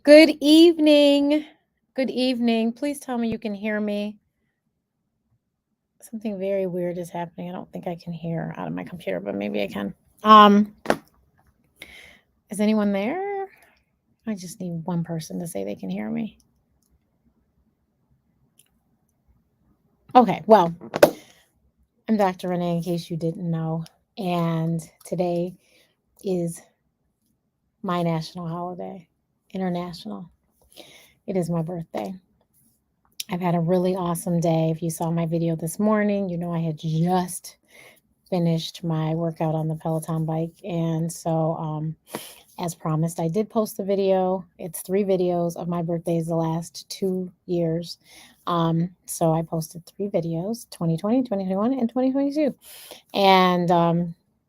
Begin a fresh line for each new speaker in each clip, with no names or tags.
Good evening. Good evening. Please tell me you can hear me. Something very weird is happening. I don't think I can hear out of my computer, but maybe I can. Is anyone there? I just need one person to say they can hear me. Okay, well, I'm Dr. Renee, in case you didn't know. And today is my national holiday, international. It is my birthday. I've had a really awesome day. If you saw my video this morning, you know I had just finished my workout on the Peloton bike. And so, as promised, I did post a video. It's 3 videos of my birthdays the last 2 years. So I posted 3 videos, 2020, 2021, and 2022. And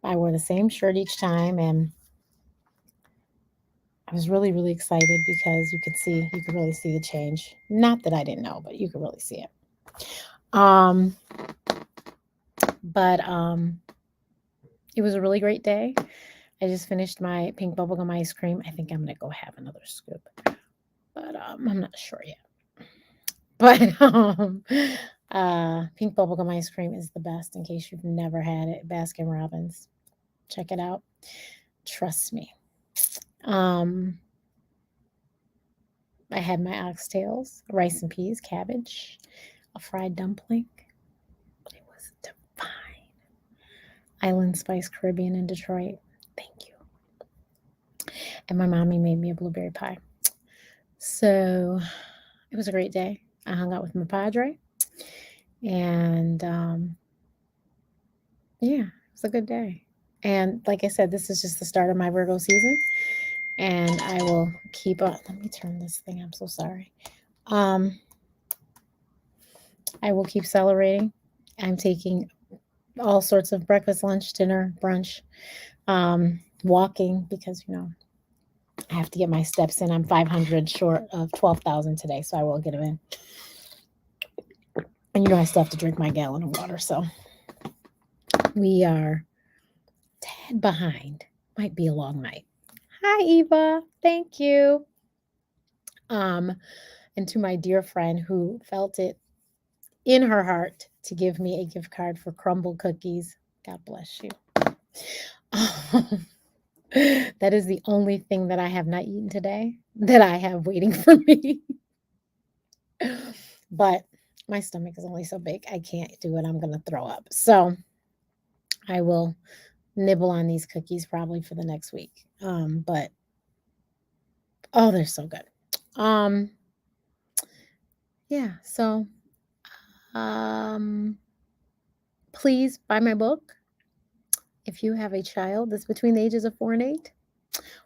I wore the same shirt each time. And I was really, really excited because you could really see the change. Not that I didn't know, but you could really see it. But it was a really great day. I just finished my pink bubblegum ice cream. I think I'm going to go have another scoop, but I'm not sure yet. But pink bubblegum ice cream is the best in case you've never had it. Baskin Robbins. Check it out. Trust me. I had my oxtails, rice and peas, cabbage, a fried dumpling. It was divine. Island Spice Caribbean in Detroit. Thank you. And my mommy made me a blueberry pie. So it was a great day. I hung out with my padre. And yeah, it was a good day. And like I said, this is just the start of my Virgo season. And I will keep on. Let me turn this thing. I'm so sorry. I will keep celebrating. I'm taking all sorts of breakfast, lunch, dinner, brunch, walking because, I have to get my steps in. I'm 500 short of 12,000 today, so I will get them in. And I still have to drink my gallon of water, so we are tad behind. Might be a long night. Hi, Eva. Thank you. And to my dear friend who felt it in her heart to give me a gift card for crumble cookies. God bless you. That is the only thing that I have not eaten today that I have waiting for me. But my stomach is only so big. I can't do it. I'm going to throw up. So I will nibble on these cookies probably for the next week. But oh, they're so good. Yeah, so please buy my book if you have a child that's between the ages of 4 and 8,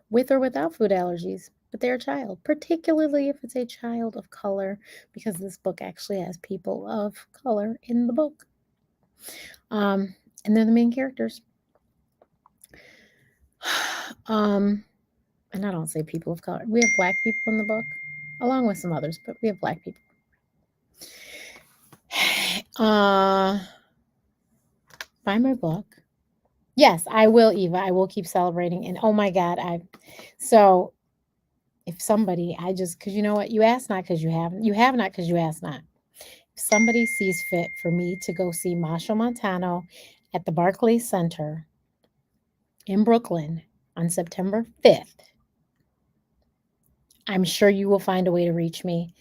with or without food allergies, but they're a child, particularly if it's a child of color, because this book actually has people of color in the book. And they're the main characters. And I don't say people of color. We have black people in the book, along with some others, but we have black people. Buy my book. Yes, I will, Eva. I will keep celebrating. And oh my God, so if somebody, because you know what? You ask not because you haven't. You have not because you ask not. If somebody sees fit for me to go see Masha Montano at the Barclays Center in Brooklyn on September 5th, I'm sure you will find a way to reach me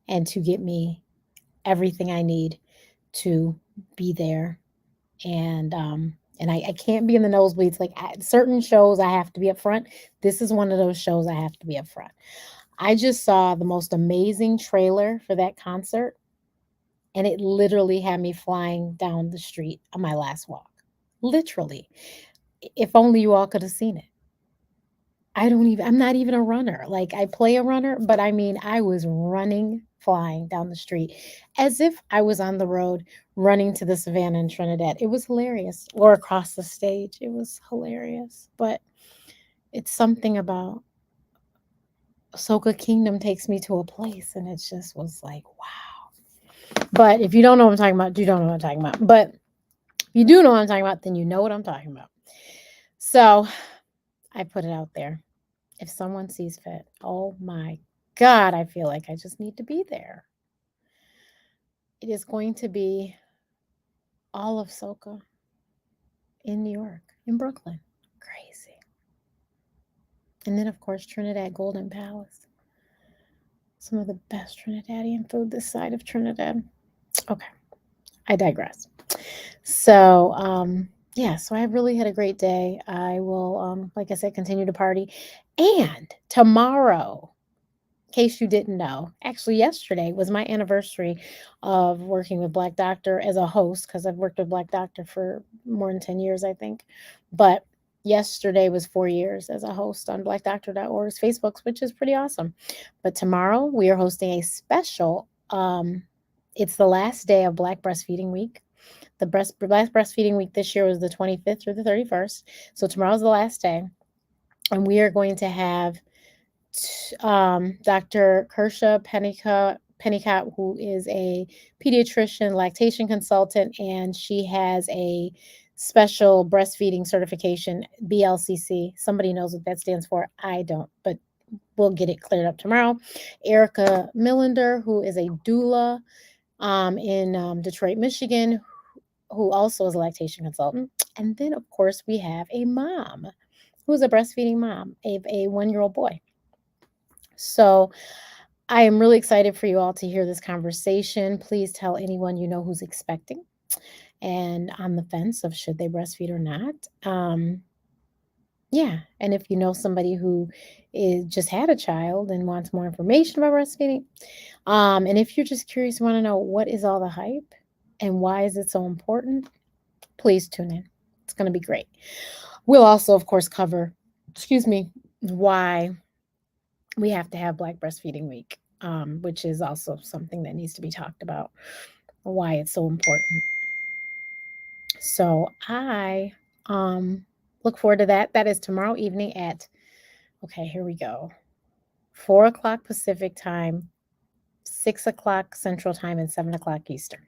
and to get me everything I need to be there. And I can't be in the nosebleeds. Like certain shows, I have to be up front. This is one of those shows I have to be up front. I just saw the most amazing trailer for that concert, and it literally had me flying down the street on my last walk. Literally. If only you all could have seen it. I'm not even a runner. Like I play a runner, but I mean, I was running, flying down the street as if I was on the road running to the Savannah in Trinidad. It was hilarious. Or across the stage. It was hilarious. But it's something about Soka Kingdom takes me to a place, and it just was like, wow. But if you don't know what I'm talking about, you don't know what I'm talking about. But if you do know what I'm talking about, then you know what I'm talking about. So I put it out there. If someone sees fit, oh my God, I feel like I just need to be there. It is going to be all of Soca in New York, in Brooklyn. Crazy. And then, of course, Trinidad Golden Palace. Some of the best Trinidadian food this side of Trinidad. Okay, I digress. So, yeah, so I really had a great day. I will, like I said, continue to party. And tomorrow, in case you didn't know, actually, yesterday was my anniversary of working with Black Doctor as a host, because I've worked with Black Doctor for more than 10 years, I think. But yesterday was 4 years as a host on blackdoctor.org's Facebook, which is pretty awesome. But tomorrow we are hosting a special, it's the last day of Black Breastfeeding Week. The Black Breastfeeding Week this year was the 25th through the 31st. So tomorrow's the last day. And we are going to have Dr. Kersha Pennicott, who is a pediatrician, lactation consultant, and she has a special breastfeeding certification, BLCC. Somebody knows what that stands for. I don't, but we'll get it cleared up tomorrow. Erica Millender, who is a doula in Detroit, Michigan, who also is a lactation consultant. And then, of course, we have a mom who's a breastfeeding mom of a 1-year-old boy. So I am really excited for you all to hear this conversation. Please tell anyone you know who's expecting and on the fence of should they breastfeed or not. Yeah, and if you know somebody who just had a child and wants more information about breastfeeding, and if you're just curious, want to know what is all the hype and why is it so important, please tune in. It's going to be great. We'll also, of course, cover, why we have to have Black Breastfeeding Week, which is also something that needs to be talked about, why it's so important. So I look forward to that. That is tomorrow evening at, okay, here we go, 4 o'clock Pacific time, 6 o'clock Central time, and 7 o'clock Eastern.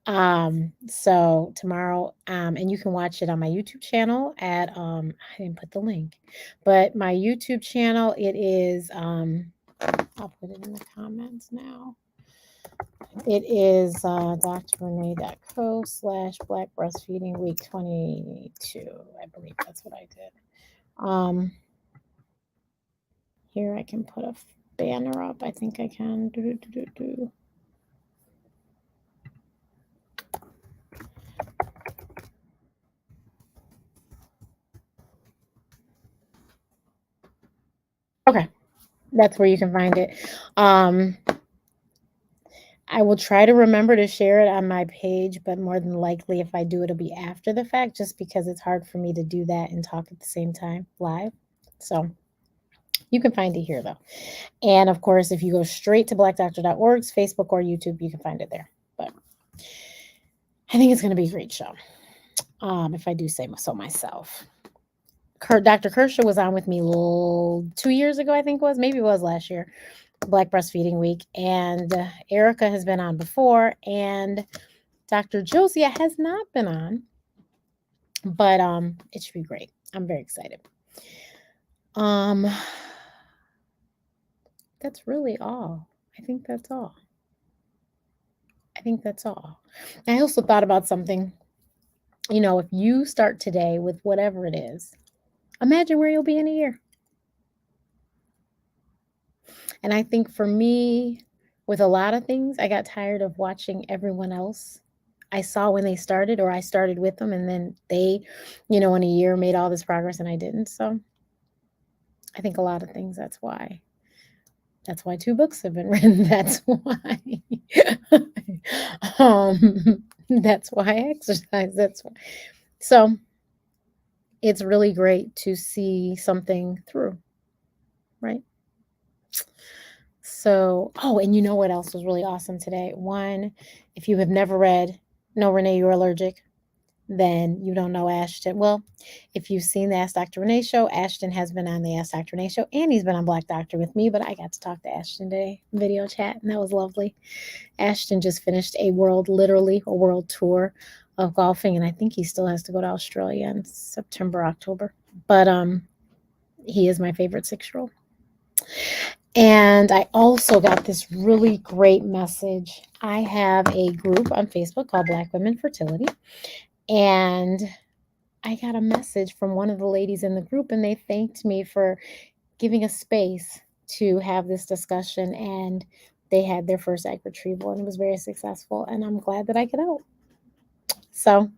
So tomorrow, and you can watch it on my YouTube channel at, I didn't put the link, but my YouTube channel, it is, I'll put it in the comments now. It is drrenee.co/Black Breastfeeding Week 22. I believe that's what I did. Here I can put a banner up. I think I can. Okay, that's where you can find it. I will try to remember to share it on my page, but more than likely, if I do, it'll be after the fact, just because it's hard for me to do that and talk at the same time live. So you can find it here, though. And of course, if you go straight to blackdoctor.org's Facebook or YouTube, you can find it there. But I think it's going to be a great show, if I do say so myself. Dr. Kersha was on with me 2 years ago, I think it was. Maybe it was last year, Black Breastfeeding Week. And Erica has been on before. And Dr. Josiah has not been on. But it should be great. I'm very excited. That's really all. I think that's all. I also thought about something. You know, if you start today with whatever it is, imagine where you'll be in a year. And I think for me, with a lot of things, I got tired of watching everyone else. I saw when they started, or I started with them, and then they, in a year made all this progress and I didn't. So I think a lot of things, that's why. That's why 2 books have been written. That's why. That's why I exercise. That's why. So it's really great to see something through, right? So, and you know what else was really awesome today? One, if you have never read No, Renee, You're Allergic, then you don't know Ashton. Well, if you've seen the Ask Dr. Renee show, Ashton has been on the Ask Dr. Renee show, and he's been on Black Doctor with me, but I got to talk to Ashton today, video chat, and that was lovely. Ashton just finished literally a world tour of golfing, and I think he still has to go to Australia in September, October. But he is my favorite 6-year-old. And I also got this really great message. I have a group on Facebook called Black Women Fertility. And I got a message from one of the ladies in the group, and they thanked me for giving a space to have this discussion. And they had their first egg retrieval, and it was very successful. And I'm glad that I could help. So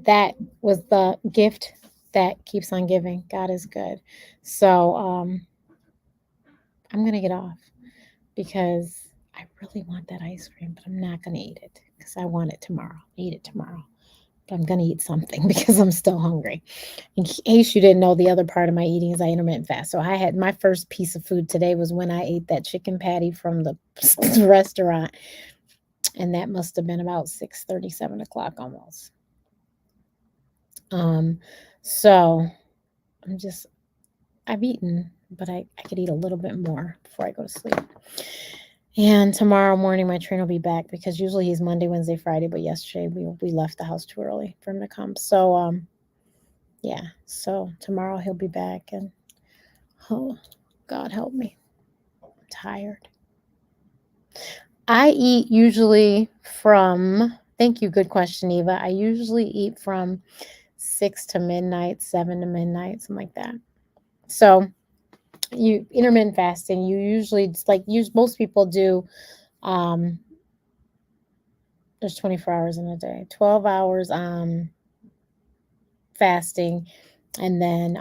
that was the gift that keeps on giving. God is good. So I'm going to get off because I really want that ice cream, but I'm not going to eat it because I want it tomorrow. Eat it tomorrow. But I'm going to eat something because I'm still hungry. In case you didn't know, the other part of my eating is I intermittent fast. So I had my first piece of food today was when I ate that chicken patty from the restaurant. And that must have been about 6:30, 7 o'clock almost. So I've eaten, but I could eat a little bit more before I go to sleep. And tomorrow morning, my trainer will be back because usually he's Monday, Wednesday, Friday. But yesterday we left the house too early for him to come. So yeah. So tomorrow he'll be back, and oh, God help me, I'm tired. I eat usually from. Thank you. Good question, Eva. I usually eat from 6 to midnight, 7 to midnight, something like that. So you intermittent fasting, you usually just like most people do. There's 24 hours in a day, 12 hours fasting, and then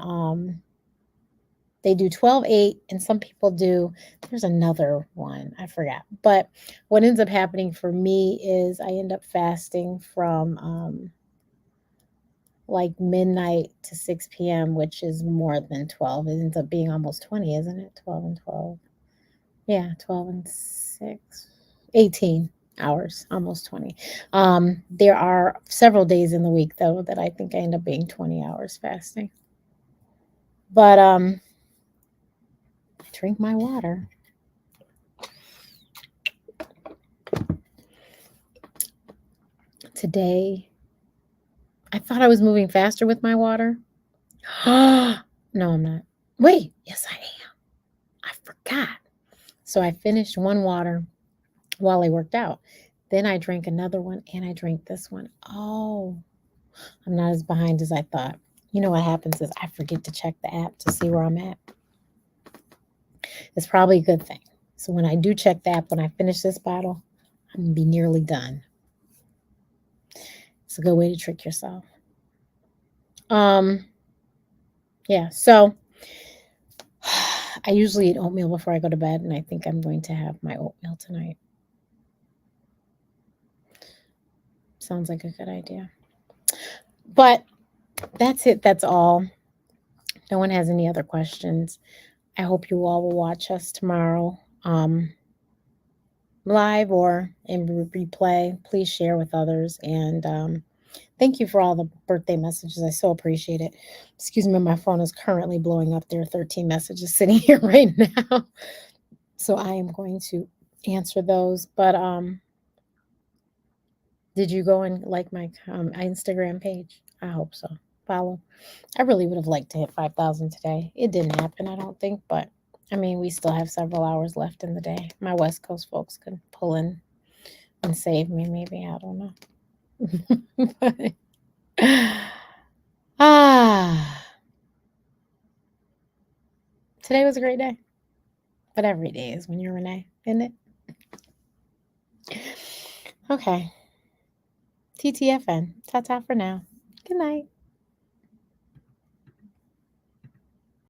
they do 12-8, and some people do, there's another one, I forgot. But what ends up happening for me is I end up fasting from like midnight to 6 p.m., which is more than 12. It ends up being almost 20, isn't it? 12 and 12. Yeah, 12 and 6, 18 hours, almost 20. There are several days in the week, though, that I think I end up being 20 hours fasting. But I drink my water. Today, I thought I was moving faster with my water. No, I'm not. Wait, yes, I am. I forgot. So I finished one water while I worked out. Then I drank another one and I drank this one. Oh, I'm not as behind as I thought. You know what happens is I forget to check the app to see where I'm at. It's probably a good thing. So when I do check the app, when I finish this bottle, I'm going to be nearly done. It's a good way to trick yourself. Yeah, so I usually eat oatmeal before I go to bed, and I think I'm going to have my oatmeal tonight. Sounds like a good idea. But that's it. That's all. No one has any other questions. I hope you all will watch us tomorrow live or in replay. Please share with others. And thank you for all the birthday messages. I so appreciate it. Excuse me, my phone is currently blowing up. There are 13 messages sitting here right now. So I am going to answer those. But did you go and like my Instagram page? I hope so. Follow. I really would have liked to hit 5,000 today. It didn't happen, I don't think, but I mean, we still have several hours left in the day. My West Coast folks could pull in and save me, maybe. I don't know. But, today was a great day. But every day is when you're Renee, isn't it? Okay. TTFN. Ta ta for now. Good night.